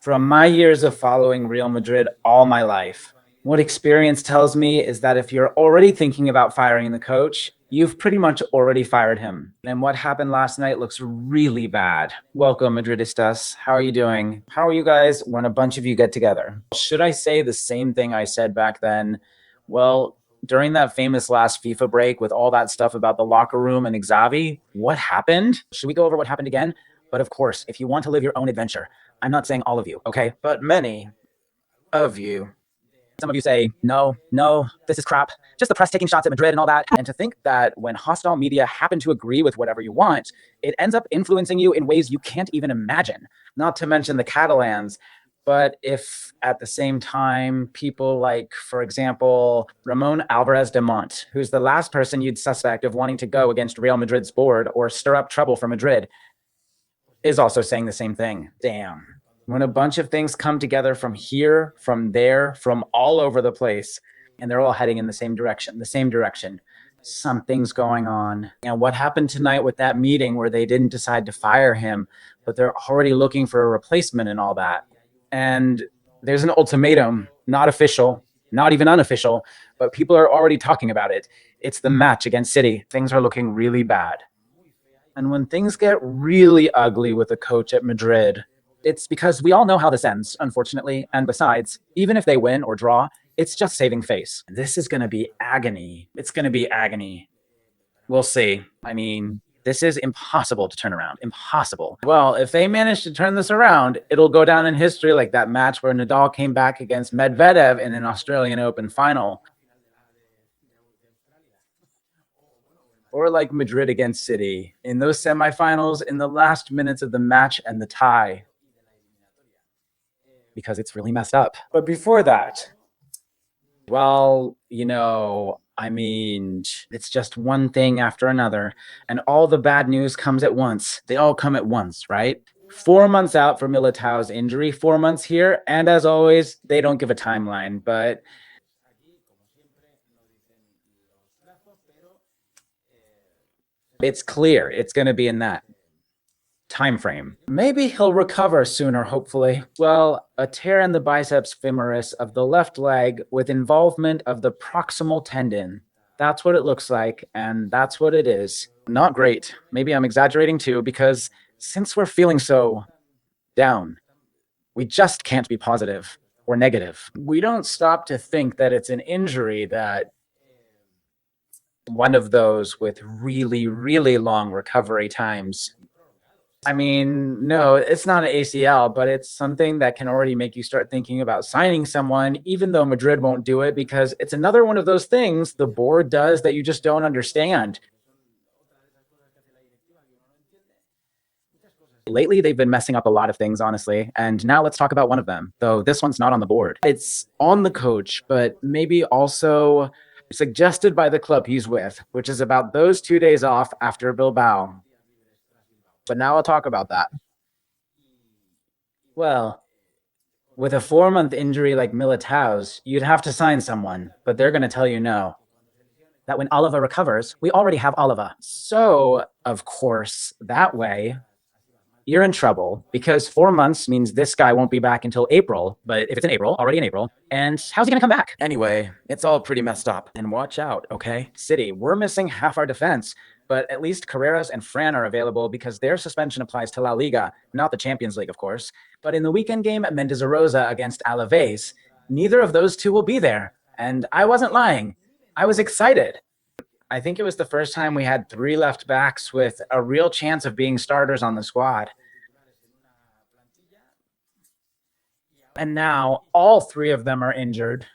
From my years of following Real Madrid all my life, what experience tells me is that if you're already thinking about firing the coach, you've pretty much already fired him. And what happened last night looks really bad. Welcome, Madridistas. How are you doing? How are you guys when a bunch of you get together? Should I say the same thing I said back then? Well, during that famous last FIFA break with all that stuff about the locker room and Xavi, what happened? Should we go over what happened again? But of course, if you want to live your own adventure, I'm not saying all of you, okay? But many of you. Some of you say, no, this is crap. Just the press taking shots at Madrid and all that. And to think that when hostile media happen to agree with whatever you want, it ends up influencing you in ways you can't even imagine. Not to mention the Catalans. But if at the same time, people like, for example, Ramon Alvarez de Mont, who's the last person you'd suspect of wanting to go against Real Madrid's board or stir up trouble for Madrid, is also saying the same thing. Damn. When a bunch of things come together from here, from there, from all over the place, and they're all heading in the same direction, something's going on. And what happened tonight with that meeting where they didn't decide to fire him, but they're already looking for a replacement and all that. And there's an ultimatum, not official, not even unofficial, but people are already talking about it. It's the match against City. Things are looking really bad. And when things get really ugly with a coach at Madrid, it's because we all know how this ends, unfortunately. And besides, even if they win or draw, it's just saving face. This is going to be agony. It's going to be agony. We'll see. I mean, this is impossible to turn around. Impossible. Well, if they manage to turn this around, it'll go down in history like that match where Nadal came back against Medvedev in an Australian Open final. Or like Madrid against City in those semifinals in the last minutes of the match and the tie. Because it's really messed up. But before that, well, I mean, it's just one thing after another, and all the bad news comes at once. They all come at once, right? 4 months out for Militao's injury, 4 months here, and as always, they don't give a timeline, but it's clear it's going to be in that time frame. Maybe he'll recover sooner, hopefully. Well, a tear in the biceps femoris of the left leg with involvement of the proximal tendon. That's what it looks like, and that's what it is. Not great. Maybe I'm exaggerating too, because since we're feeling so down, we just can't be positive or negative. We don't stop to think that it's an injury, that one of those with really, really long recovery times. I mean, no, it's not an ACL, but it's something that can already make you start thinking about signing someone, even though Madrid won't do it, because it's another one of those things the board does that you just don't understand. Lately, they've been messing up a lot of things, honestly, and now let's talk about one of them, though this one's not on the board. It's on the coach, but maybe also suggested by the club he's with, which is about those 2 days off after Bilbao. But now I'll talk about that. Well, with a 4-month injury like Militao's, you'd have to sign someone, but they're going to tell you no. That when Oliva recovers, we already have Oliva. So, of course, that way, you're in trouble because 4 months means this guy won't be back until April. But if it's in April, already in April, and how's he going to come back? Anyway, it's all pretty messed up. And watch out, okay? City, we're missing half our defense. But at least Carreras and Fran are available because their suspension applies to LaLiga, not the Champions League, of course. But in the weekend game at Mendizorroza against Alaves, neither of those two will be there. And I wasn't lying. I was excited. I think it was the first time we had 3 left backs with a real chance of being starters on the squad. And now all 3 of them are injured.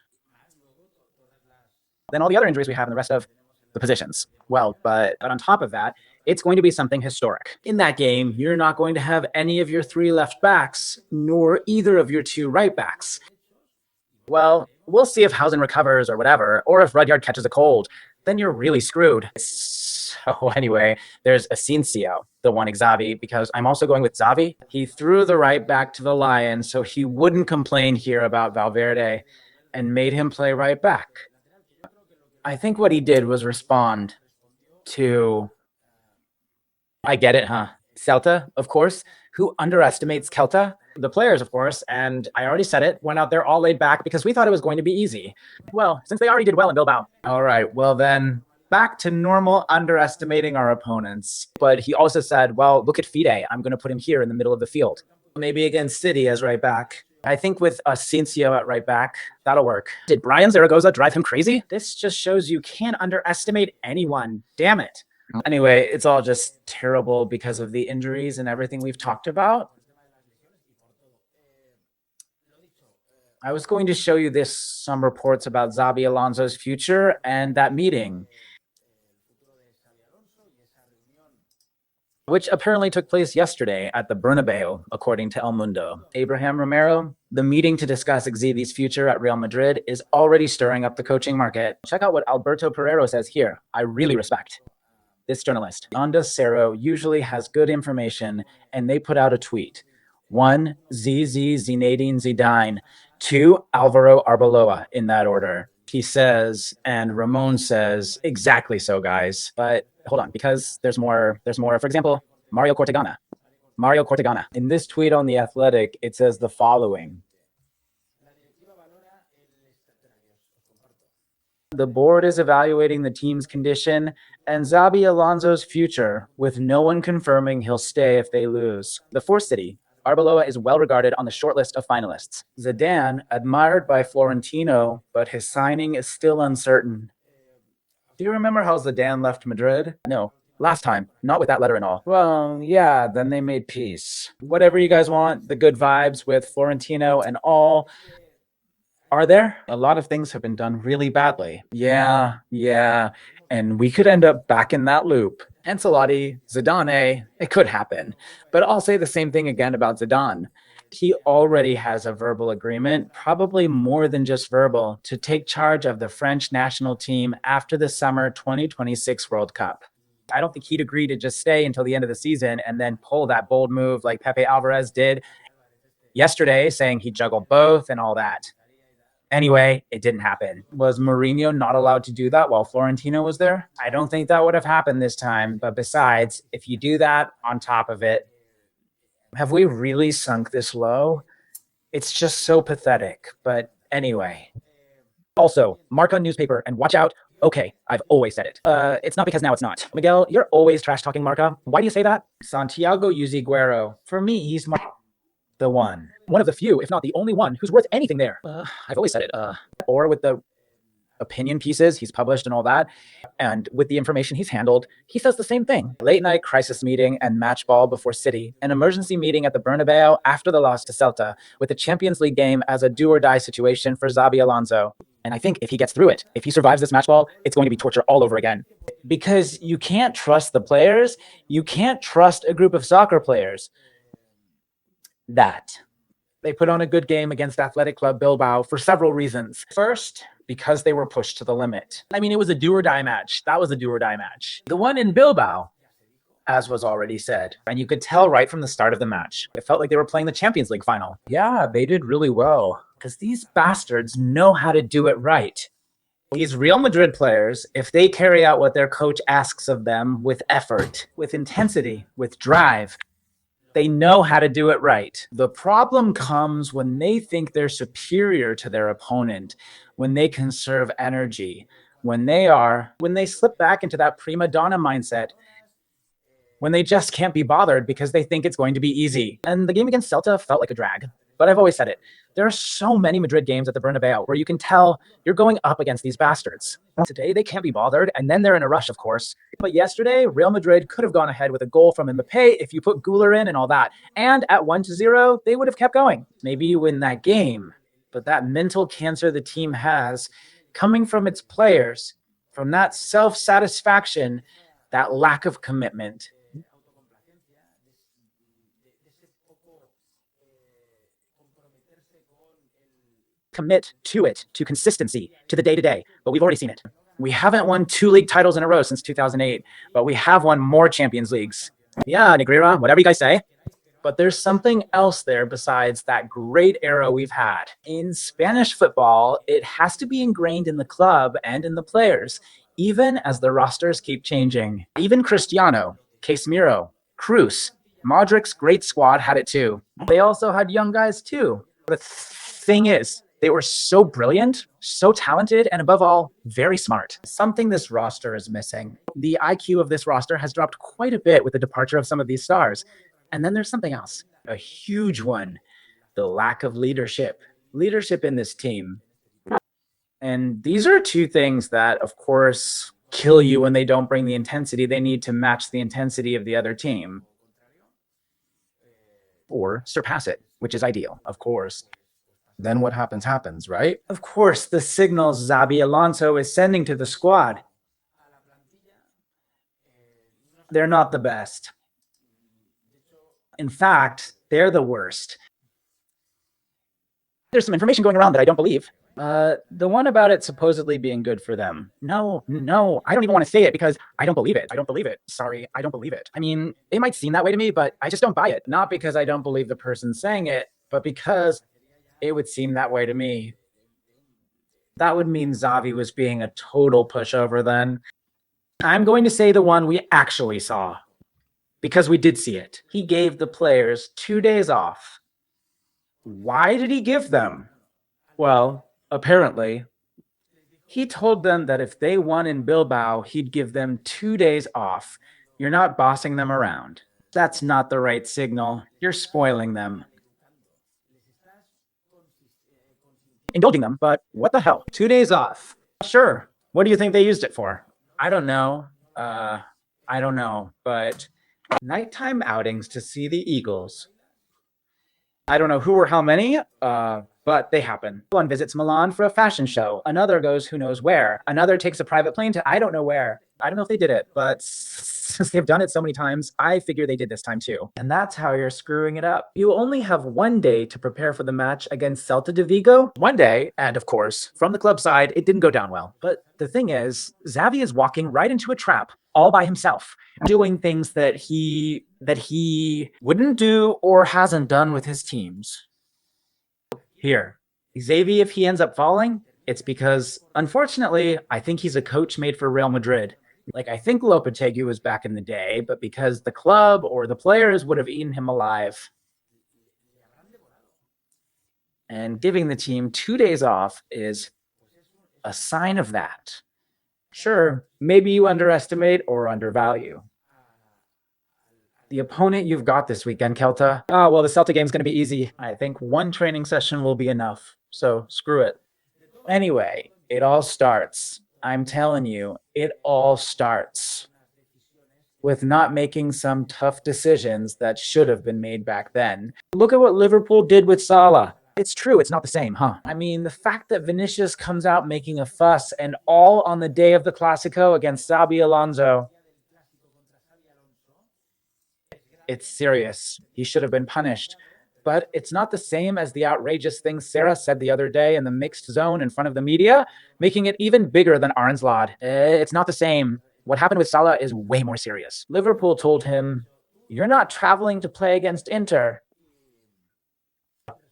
Then all the other injuries we have in the rest of the positions. Well, but on top of that, it's going to be something historic. In that game, you're not going to have any of your 3 left backs, nor either of your 2 right backs. Well, we'll see if Hausen recovers or whatever, or if Rudyard catches a cold. Then you're really screwed. So anyway, there's Asensio, the one Xavi, because I'm also going with Xavi. He threw the right back to the Lions so he wouldn't complain here about Valverde and made him play right back. I think what he did was respond to, I get it, huh? Celta, of course. Who underestimates Celta? The players, of course, and I already said it, went out there all laid back because we thought it was going to be easy. Well, since they already did well in Bilbao. All right, well then, back to normal underestimating our opponents. But he also said, well, look at Fide. I'm going to put him here in the middle of the field. Maybe against City as right back. I think with Asensio at right back, that'll work. Did Brian Zaragoza drive him crazy? This just shows you can't underestimate anyone. Damn it. Anyway, it's all just terrible because of the injuries and everything we've talked about. I was going to show you some reports about Xabi Alonso's future and that meeting, which apparently took place yesterday at the Bernabeu, according to El Mundo. Abraham Romero, the meeting to discuss Xavi's future at Real Madrid is already stirring up the coaching market. Check out what Alberto Pereiro says here. I really respect this journalist. Onda Cero usually has good information, and they put out a tweet. 1, Zinedine Zidane. 2, Alvaro Arbeloa, in that order. He says, and Ramon says, exactly so, guys. But hold on, because there's more. For example, Mario Cortegana. In this tweet on The Athletic, it says the following. The board is evaluating the team's condition and Xabi Alonso's future, with no one confirming he'll stay if they lose. The fourth city, Arbeloa, is well regarded on the short list of finalists. Zidane, admired by Florentino, but his signing is still uncertain. Do you remember how Zidane left Madrid? No. Last time, not with that letter and all. Well, yeah, then they made peace. Whatever you guys want, the good vibes with Florentino and all. Are there? A lot of things have been done really badly. Yeah. And we could end up back in that loop. Ancelotti, Zidane, it could happen. But I'll say the same thing again about Zidane. He already has a verbal agreement, probably more than just verbal, to take charge of the French national team after the summer 2026 World Cup. I don't think he'd agree to just stay until the end of the season and then pull that bold move like Pepe Alvarez did yesterday, saying he'd juggle both and all that. Anyway, it didn't happen. Was Mourinho not allowed to do that while Florentino was there? I don't think that would have happened this time. But besides, if you do that on top of it, have we really sunk this low? It's just so pathetic. But anyway. Also, Marca newspaper and watch out. Okay, I've always said it. It's not because now it's not. Miguel, you're always trash talking Marca. Why do you say that? Santiago Yuziguero. For me, he's the one of the few, if not the only one, who's worth anything there. I've always said it. Or with the opinion pieces he's published and all that, and with the information he's handled, he says the same thing. Late night crisis meeting and match ball before City, an emergency meeting at the Bernabeu after the loss to Celta, with the Champions League game as a do-or-die situation for Xabi Alonso. And I think if he gets through it, if he survives this match ball, it's going to be torture all over again. Because you can't trust the players, you can't trust a group of soccer players. That they put on a good game against Athletic Club Bilbao for several reasons. First, because they were pushed to the limit. I mean, it was a do-or-die match. That was a do-or-die match. The one in Bilbao, as was already said, and you could tell right from the start of the match, it felt like they were playing the Champions League final. Yeah, they did really well, because these bastards know how to do it right. These Real Madrid players, if they carry out what their coach asks of them with effort, with intensity, with drive, they know how to do it right. The problem comes when they think they're superior to their opponent, when they conserve energy, when they slip back into that prima donna mindset, when they just can't be bothered because they think it's going to be easy. And the game against Celta felt like a drag. But I've always said it. There are so many Madrid games at the Bernabeu where you can tell you're going up against these bastards. Today, they can't be bothered, and then they're in a rush, of course. But yesterday, Real Madrid could have gone ahead with a goal from Mbappé if you put Güler in and all that. And at 1-0, they would have kept going. Maybe you win that game. But that mental cancer the team has, coming from its players, from that self-satisfaction, that lack of commitment, commit to it, to consistency, to the day-to-day. But we've already seen it. We haven't won 2 league titles in a row since 2008, but we have won more Champions Leagues. Yeah, Negreira, whatever you guys say. But there's something else there besides that great era we've had. In Spanish football, it has to be ingrained in the club and in the players, even as the rosters keep changing. Even Cristiano, Casemiro, Cruz, Modric's great squad had it too. They also had young guys too. The thing is, they were so brilliant, so talented, and above all, very smart. Something this roster is missing. The IQ of this roster has dropped quite a bit with the departure of some of these stars. And then there's something else, a huge one, the lack of leadership. Leadership in this team. And these are two things that, of course, kill you when they don't bring the intensity they need to match the intensity of the other team. Or surpass it, which is ideal, of course. Then what happens, right? Of course, the signals Xabi Alonso is sending to the squad, they're not the best. In fact, they're the worst. There's some information going around that I don't believe. The one about it supposedly being good for them. No, I don't even want to say it because I don't believe it. I don't believe it. Sorry, I don't believe it. I mean, it might seem that way to me, but I just don't buy it. Not because I don't believe the person saying it, but because it would seem that way to me. That would mean Xavi was being a total pushover then. I'm going to say the one we actually saw, because we did see it. He gave the players 2 days off. Why did he give them? Well, apparently, he told them that if they won in Bilbao, he'd give them 2 days off. You're not bossing them around. That's not the right signal. You're spoiling them. Indulging them, but what the hell? 2 days off. Sure. What do you think they used it for? I don't know. I don't know, but nighttime outings to see the Eagles. I don't know who or how many, but they happen. One visits Milan for a fashion show. Another goes who knows where. Another takes a private plane to I don't know where. I don't know if they did it, but since they've done it so many times, I figure they did this time too. And that's how you're screwing it up. You only have 1 day to prepare for the match against Celta de Vigo. 1 day, and of course, from the club side, it didn't go down well. But the thing is, Xavi is walking right into a trap all by himself, doing things that he wouldn't do or hasn't done with his teams. Here, Xavi, if he ends up falling, it's because, unfortunately, I think he's a coach made for Real Madrid. Like, I think Lopetegui was back in the day, but because the club or the players would have eaten him alive. And giving the team 2 days off is a sign of that. Sure, maybe you underestimate or undervalue the opponent you've got this weekend, Kelta. Oh, well, the Celtic game's going to be easy. I think 1 training session will be enough, so screw it. Anyway, it all starts. I'm telling you, it all starts with not making some tough decisions that should have been made back then. Look at what Liverpool did with Salah. It's true, it's not the same, huh? I mean, the fact that Vinicius comes out making a fuss and all on the day of the Clasico against Xabi Alonso, it's serious. He should have been punished. But it's not the same as the outrageous things Sarah said the other day in the mixed zone in front of the media, making it even bigger than Arn's Lod. It's not the same. What happened with Salah is way more serious. Liverpool told him, "You're not traveling to play against Inter."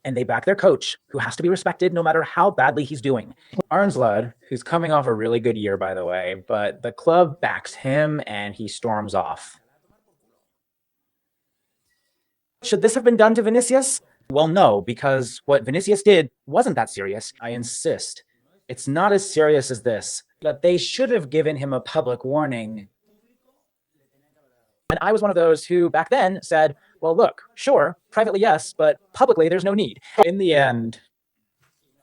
And they back their coach, who has to be respected no matter how badly he's doing. Arnslad, who's coming off a really good year, by the way, but the club backs him and he storms off. Should this have been done to Vinicius? Well, no, because what Vinicius did wasn't that serious. I insist. It's not as serious as this, but they should have given him a public warning. And I was one of those who back then said, well, look, sure, privately yes, but publicly there's no need. In the end,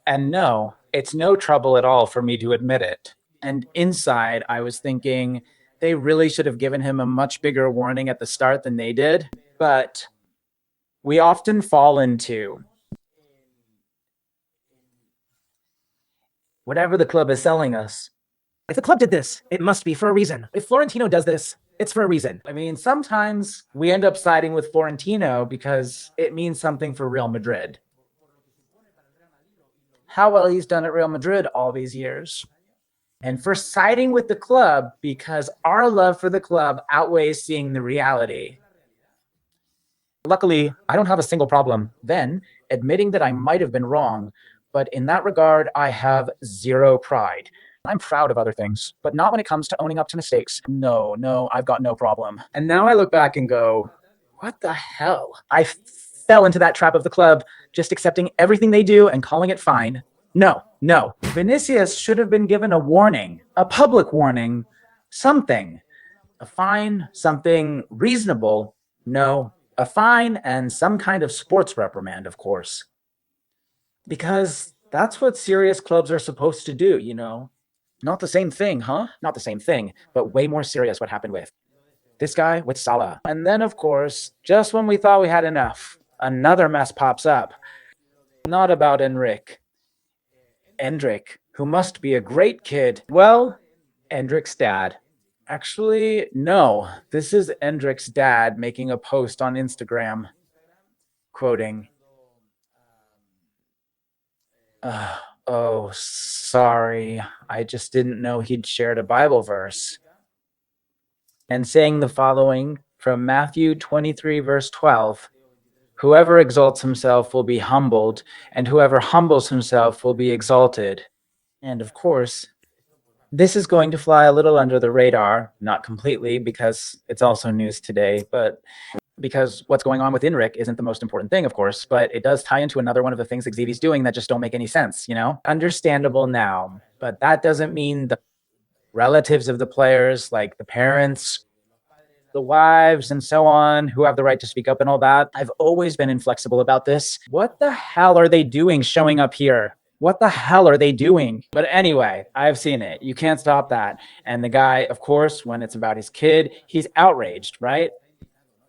and no, it's no trouble at all for me to admit it. And inside, I was thinking they really should have given him a much bigger warning at the start than they did. But we often fall into whatever the club is selling us. If the club did this, it must be for a reason. If Florentino does this, it's for a reason. I mean, sometimes we end up siding with Florentino because it means something for Real Madrid. How well he's done at Real Madrid all these years. And for siding with the club because our love for the club outweighs seeing the reality. Luckily, I don't have a single problem then admitting that I might have been wrong, but in that regard, I have zero pride. I'm proud of other things, but not when it comes to owning up to mistakes. No, I've got no problem. And now I look back and go, What the hell? I fell into that trap of the club, just accepting everything they do and calling it fine. No, no. Vinicius should have been given a warning, a public warning, something. A fine, something reasonable. No, a fine and some kind of sports reprimand, of course. Because that's what serious clubs are supposed to do, you know? Not the same thing, huh? Not the same thing, but way more serious what happened with this guy with Salah. And then, of course, just when we thought we had enough, another mess pops up. Not about Enric. Endrick, who must be a great kid. Well, Endrick's dad. Actually, no. This is Endrick's dad making a post on Instagram, quoting, oh, sorry. I just didn't know he'd shared a Bible verse. And saying the following from Matthew 23, verse 12. Whoever exalts himself will be humbled, and whoever humbles himself will be exalted. And of course, this is going to fly a little under the radar, not completely because it's also news today, but because what's going on with Enric isn't the most important thing, of course, but it does tie into another one of the things that Xavi's doing that just don't make any sense, you know? Understandable now, but that doesn't mean the relatives of the players, like the parents, the wives, and so on, who have the right to speak up and all that. I've always been inflexible about this. What the hell are they doing showing up here? What the hell are they doing? But anyway, I've seen it. You can't stop that. And the guy, of course, when it's about his kid, he's outraged, right?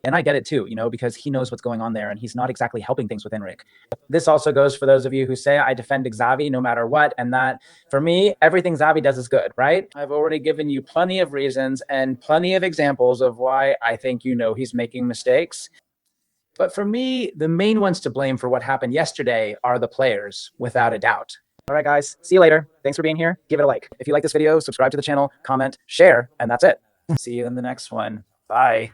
And I get it too, you know, because he knows what's going on there and he's not exactly helping things with Enric. This also goes for those of you who say I defend Xavi no matter what, and that for me, everything Xavi does is good, right? I've already given you plenty of reasons and plenty of examples of why I think you know he's making mistakes. But for me, the main ones to blame for what happened yesterday are the players, without a doubt. All right, guys, see you later. Thanks for being here. Give it a like. If you like this video, subscribe to the channel, comment, share, and that's it. See you in the next one. Bye.